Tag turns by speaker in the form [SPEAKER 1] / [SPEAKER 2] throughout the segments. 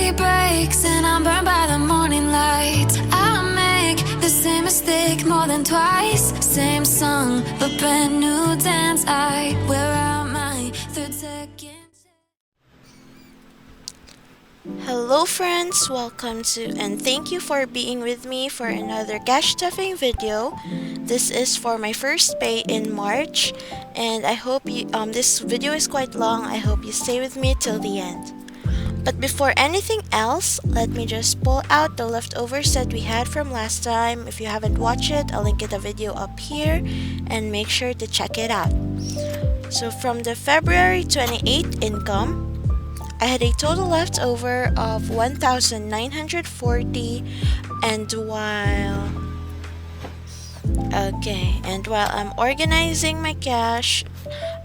[SPEAKER 1] battery breaks and I'm burned by the morning light. I make the same mistake more than twice. Same song, but brand new dance. I wear out my third second.
[SPEAKER 2] Hello friends, welcome to and thank you for being with me for another cash stuffing video. This is for my first pay in March, and I hope this video is quite long. I hope you stay with me till the end. But before anything else, let me just pull out the leftovers that we had from last time. If you haven't watched it, I'll link the video up here and make sure to check it out. So from the February 28th income, I had a total leftover of 1,940, and while I'm organizing my cash,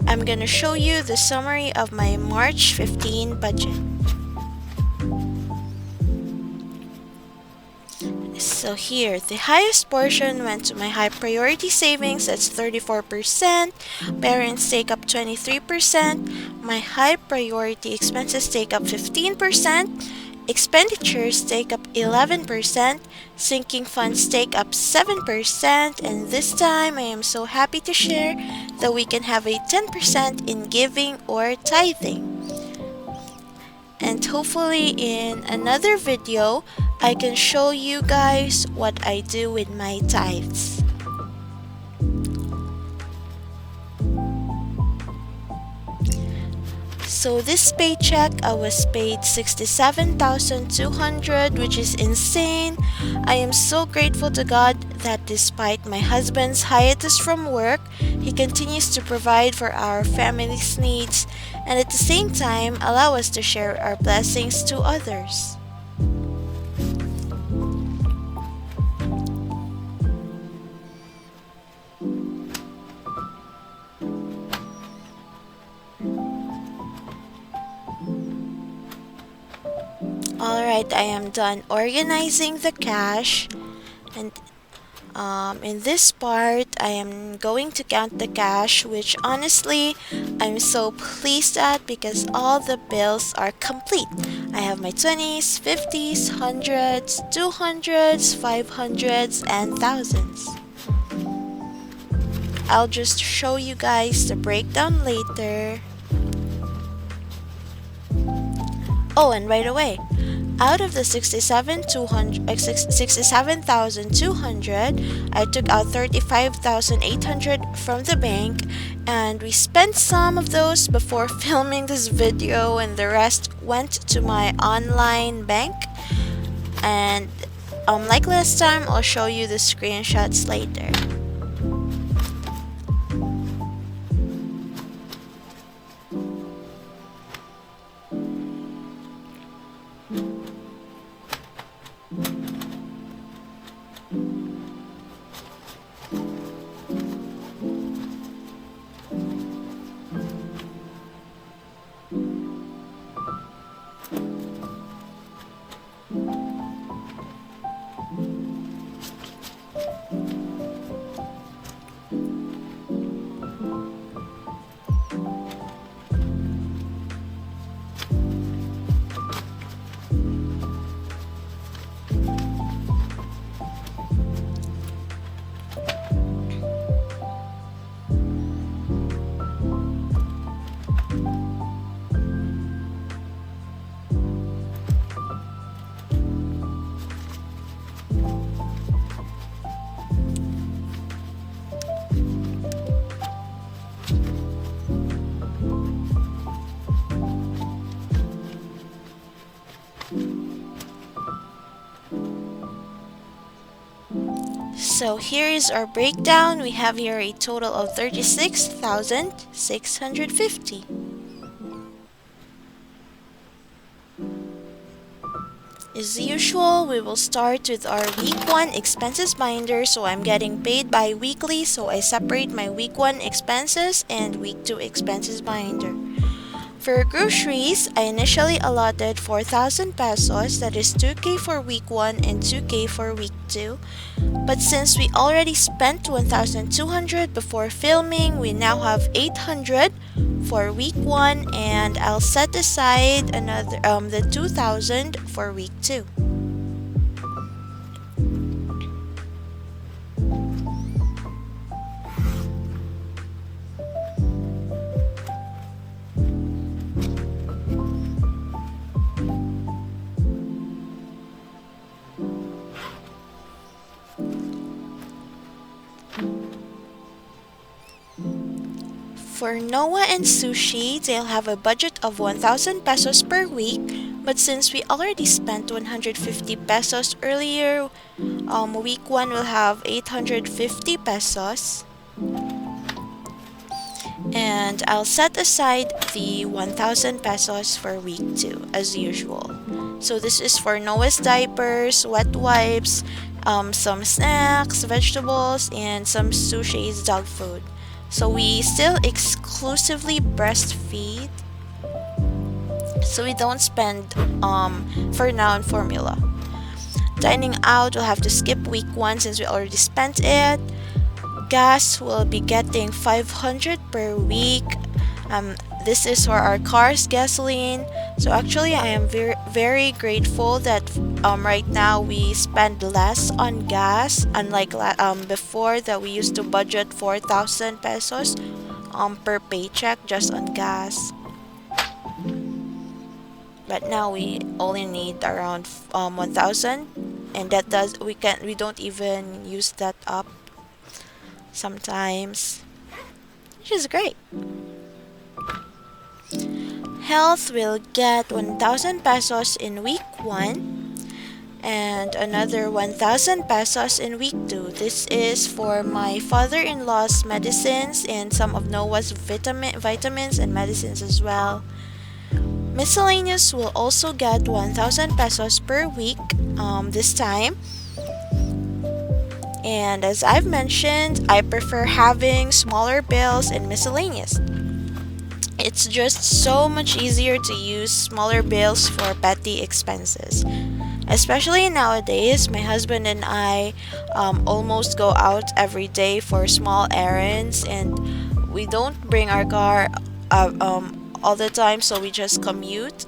[SPEAKER 2] I'm gonna show you the summary of my March 15 budget. So here, the highest portion went to my high priority savings, that's 34%, parents take up 23%, my high priority expenses take up 15%, expenditures take up 11%, sinking funds take up 7%, and this time I am so happy to share that we can have a 10% in giving or tithing. And hopefully in another video, I can show you guys what I do with my tithes. So this paycheck, I was paid 67,200, which is insane. I am so grateful to God that despite my husband's hiatus from work, he continues to provide for our family's needs and at the same time allow us to share our blessings to others. Alright, I am done organizing the cash, and in this part I am going to count the cash, which honestly I'm so pleased at because all the bills are complete. I have my 20s, 50s, 100s, 200s, 500s, and thousands. I'll just show you guys the breakdown later. Oh, and right away, out of the 67,200, I took out 35,800 from the bank, and we spent some of those before filming this video, and the rest went to my online bank. And like last time, I'll show you the screenshots later. So here is our breakdown. We have here a total of 36,650. As usual, we will start with our week 1 expenses binder. So I'm getting paid bi-weekly, so I separate my week 1 expenses and week 2 expenses binder. For groceries, I initially allotted 4,000 pesos, that is 2K for week 1 and 2K for week 2. But since we already spent 1,200 before filming, we now have 800 for week 1, and I'll set aside another the 2,000 for week 2. For Noah and Sushi, they'll have a budget of 1,000 pesos per week, but since we already spent 150 pesos earlier, week 1 will have 850 pesos. And I'll set aside the 1,000 pesos for week 2 as usual. So this is for Noah's diapers, wet wipes, some snacks, vegetables, and some Sushi's dog food. So we still exclusively breastfeed, so we don't spend for now on formula. Dining out, we'll have to skip week 1 since we already spent it. Gas will be getting 500 per week. This is for our car's gasoline. So actually, I am very grateful that right now we spend less on gas, unlike before that we used to budget 4,000 pesos per paycheck just on gas. But now we only need around 1,000, and we don't even use that up sometimes, which is great. Health will get 1,000 pesos in week 1 and another 1,000 pesos in week 2. This is for my father-in-law's medicines and some of Noah's vitamins and medicines as well. Miscellaneous will also get 1,000 pesos per week this time. And as I've mentioned, I prefer having smaller bills in miscellaneous. It's just so much easier to use smaller bills for petty expenses. Especially nowadays, my husband and I almost go out every day for small errands, and we don't bring our car all the time, so we just commute.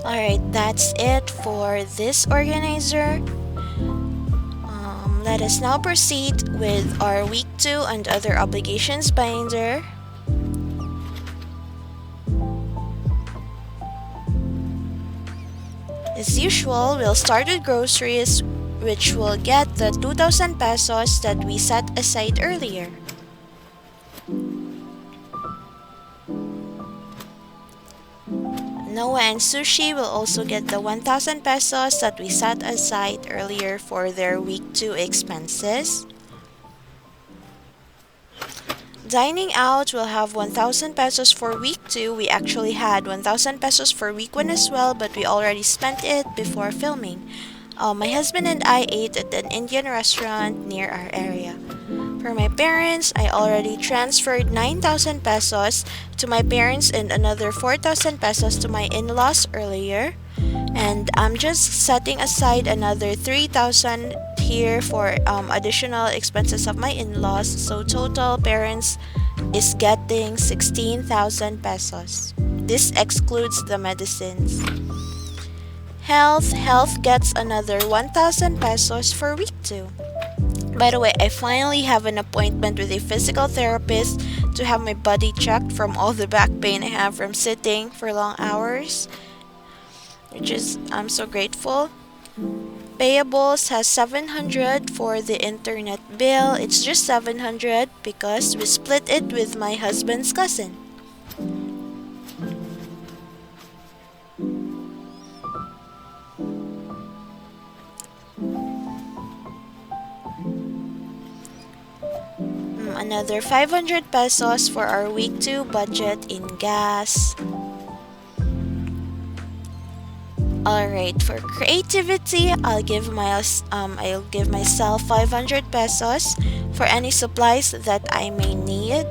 [SPEAKER 2] Alright, that's it for this organizer. Let us now proceed with our week 2 and other obligations binder. As usual, we'll start with groceries, which will get the 2,000 pesos that we set aside earlier. Noah and Sushi will also get the 1,000 pesos that we set aside earlier for their week 2 expenses. Dining out will have 1,000 pesos for week 2. We actually had 1,000 pesos for week 1 as well, but we already spent it before filming. My husband and I ate at an Indian restaurant near our area. For my parents, I already transferred 9,000 pesos to my parents and another 4,000 pesos to my in-laws earlier. And I'm just setting aside another 3,000 here for additional expenses of my in-laws. So total parents is getting 16,000 pesos. This excludes the medicines. Health gets another 1,000 pesos for week 2. By the way, I finally have an appointment with a physical therapist to have my body checked from all the back pain I have from sitting for long hours, which is, I'm so grateful. Payables has 700 for the internet bill. It's just 700 because we split it with my husband's cousin. Another 500 pesos for our week 2 budget in gas. Alright, for creativity, I'll give myself 500 pesos for any supplies that I may need.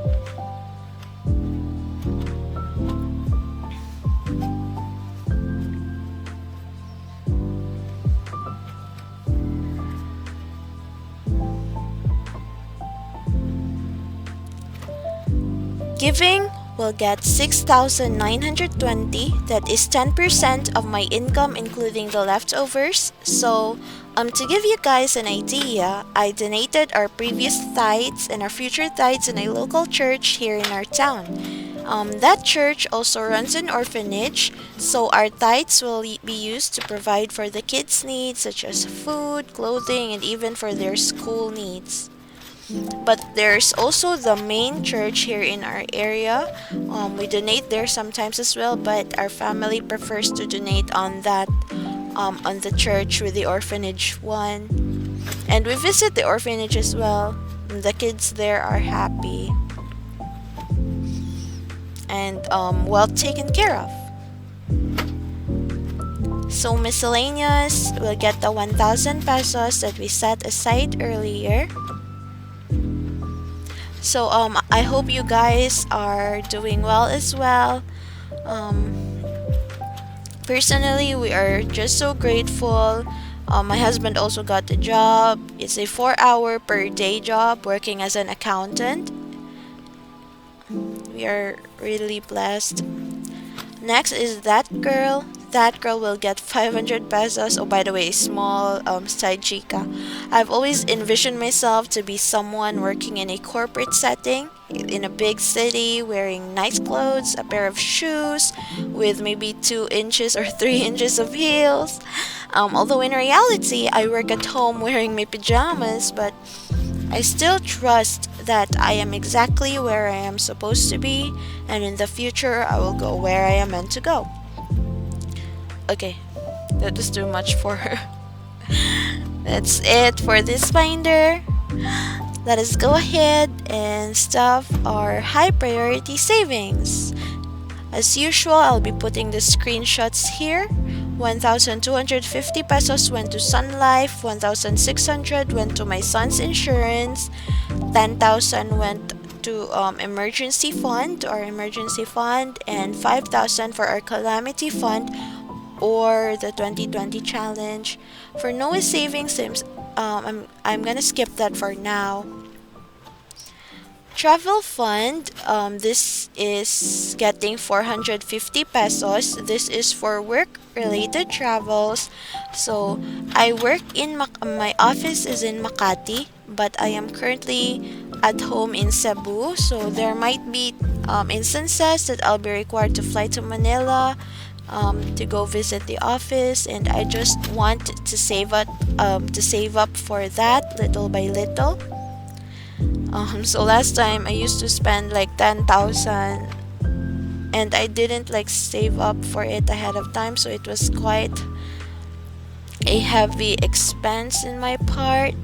[SPEAKER 2] Giving will get 6,920. That is 10% of my income including the leftovers. So, to give you guys an idea, I donated our previous tithes and our future tithes in a local church here in our town. That church also runs an orphanage, so our tithes will be used to provide for the kids' needs such as food, clothing, and even for their school needs. But there's also the main church here in our area. We donate there sometimes as well, but our family prefers to donate on the church with the orphanage one. And we visit the orphanage as well. The kids there are happy and well taken care of. So miscellaneous will get the 1,000 pesos that we set aside earlier. So I hope you guys are doing well as well. Personally, we are just so grateful. My husband also got a job. It's a 4-hour per day job working as an accountant. We are really blessed. Next is that girl. That girl will get 500 pesos. Oh, by the way, small side chica. I've always envisioned myself to be someone working in a corporate setting in a big city, wearing nice clothes, a pair of shoes with maybe 2 inches or 3 inches of heels. Although in reality, I work at home wearing my pajamas, but I still trust that I am exactly where I am supposed to be, and in the future, I will go where I am meant to go. Okay, that was too much for her. That's it for this binder. Let us go ahead and stuff our high priority savings. As usual, I'll be putting the screenshots here. 1,250 pesos went to Sun Life, 1,600 went to my son's insurance, 10,000 went to emergency fund, to our emergency fund, and 5,000 for our calamity fund or the 2020 challenge. For Noah's savings, I'm gonna skip that for now. Travel fund, this is getting 450 pesos. This is for work-related travels. So, I work in my office is in Makati, but I am currently at home in Cebu. So, there might be instances that I'll be required to fly to Manila to go visit the office, and I just want to save up for that little by little. So last time I used to spend like 10,000 and I didn't like save up for it ahead of time, so it was quite a heavy expense in my part.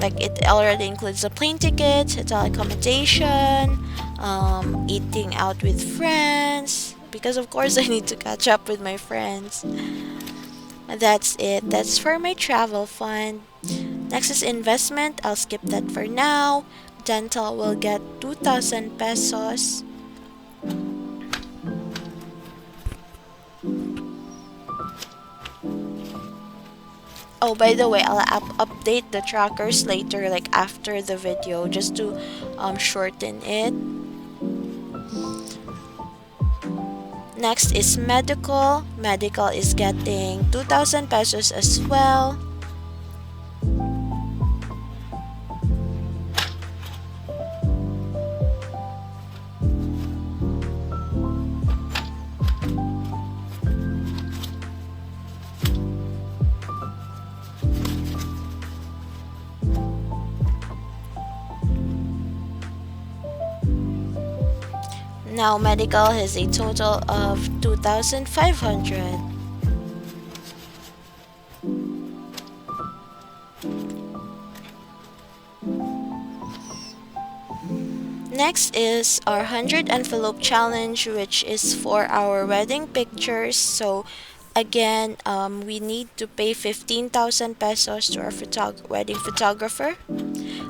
[SPEAKER 2] Like it already includes the plane tickets, hotel accommodation, eating out with friends, because of course I need to catch up with my friends. That's it. That's for my travel fund. Next is investment. I'll skip that for now. Dental will get 2,000 pesos. Oh, by the way, I'll update the trackers later, like after the video, just to shorten it. Next is medical. Medical is getting 2,000 pesos as well. Now medical has a total of 2,500. Next is our 100 envelope challenge, which is for our wedding pictures. So again, we need to pay 15,000 pesos to our wedding photographer.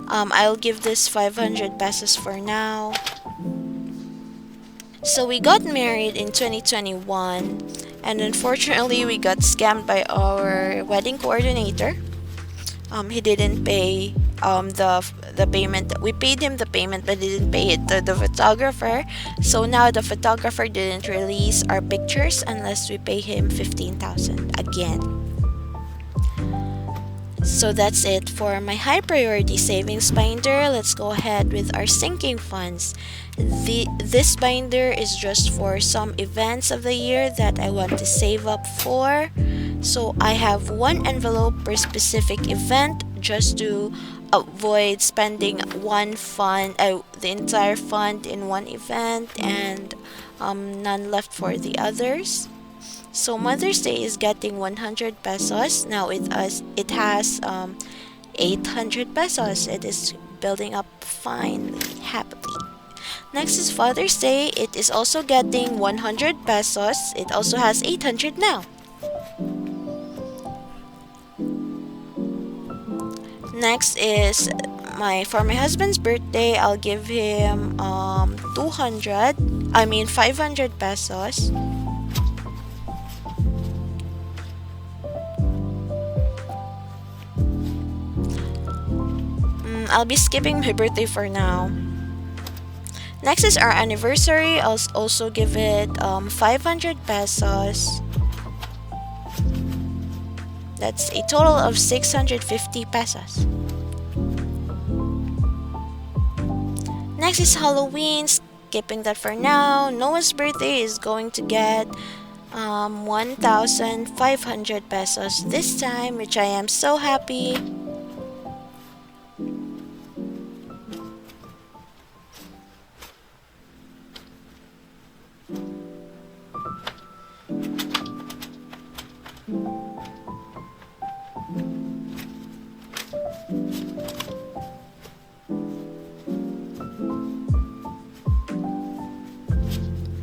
[SPEAKER 2] I'll give this 500 pesos for now. So we got married in 2021, and unfortunately we got scammed by our wedding coordinator. He didn't pay the payment. We paid him the payment, but didn't pay it to the photographer. So now the photographer didn't release our pictures unless we pay him 15,000 again. So that's it for my high priority savings binder. Let's go ahead with our sinking funds. This binder is just for some events of the year that I want to save up for. So I have one envelope per specific event just to avoid spending the entire fund in one event, and none left for the others. So Mother's Day is getting 100 pesos. Now it has 800 pesos. It is building up finely, happily. Next is Father's Day. It is also getting 100 pesos. It also has 800 now. Next is for my husband's birthday. I'll give him 500 pesos. I'll be skipping my birthday for now. Next is our anniversary. I'll also give it 500 pesos. That's a total of 650 pesos. Next is Halloween. Skipping that for now. Noah's birthday is going to get 1,500 pesos this time, which I am so happy.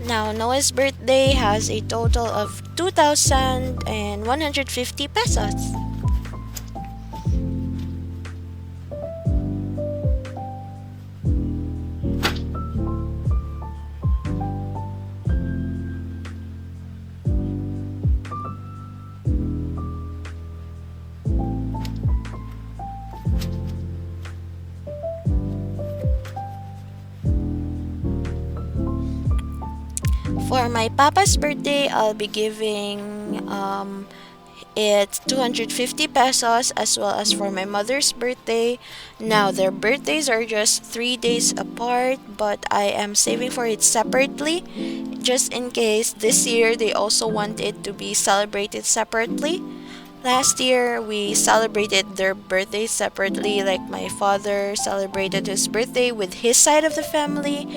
[SPEAKER 2] Now, Noah's birthday has a total of 2,150 pesos. For my papa's birthday, I'll be giving it 250 pesos, as well as for my mother's birthday. Now, their birthdays are just 3 days apart, but I am saving for it separately, just in case this year they also want it to be celebrated separately. Last year, we celebrated their birthdays separately, like my father celebrated his birthday with his side of the family,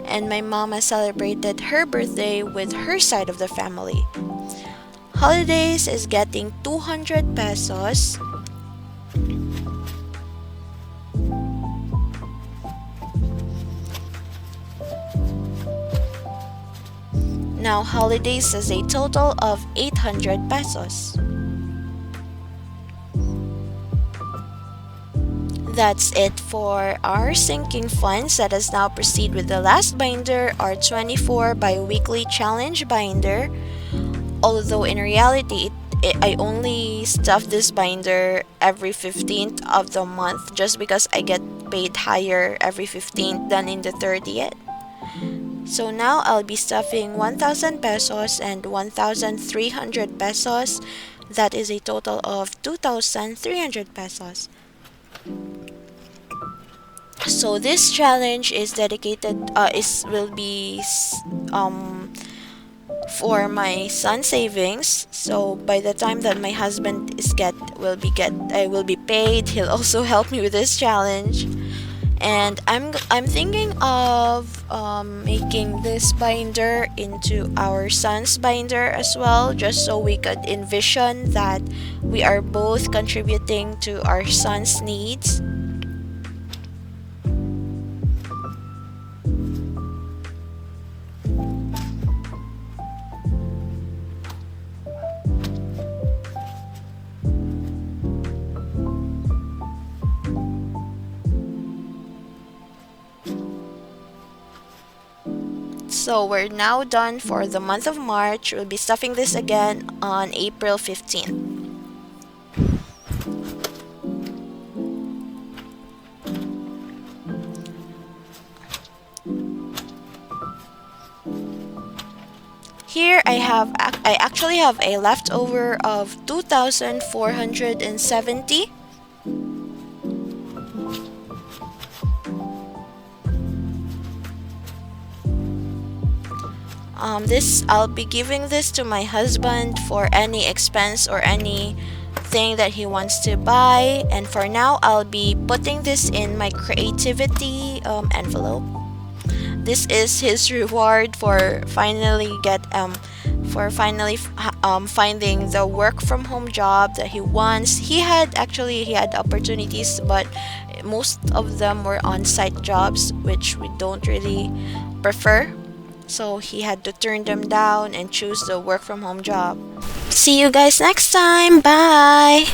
[SPEAKER 2] and my mama celebrated her birthday with her side of the family. Holidays is getting 200 pesos. Now, holidays is a total of 800 pesos. That's it for our sinking funds. Let us now proceed with the last binder, our 24 bi-weekly challenge binder. Although in reality, I only stuff this binder every 15th of the month, just because I get paid higher every 15th than in the 30th. So now I'll be stuffing 1,000 pesos and 1,300 pesos. That is a total of 2,300 pesos. So this challenge is dedicated will be for my son's savings. So by the time that my husband will be paid, he'll also help me with this challenge. And I'm thinking of making this binder into our son's binder as well, just so we could envision that we are both contributing to our son's needs. So we're now done for the month of March. We'll be stuffing this again on April 15th. Here I actually have a leftover of 2,470. This I'll be giving this to my husband for any expense or anything that he wants to buy, and for now I'll be putting this in my creativity envelope. This is his reward for finding the work from home job that he wants. He had opportunities, but most of them were on-site jobs, which we don't really prefer. So he had to turn them down and choose the work from home job. See you guys next time. Bye.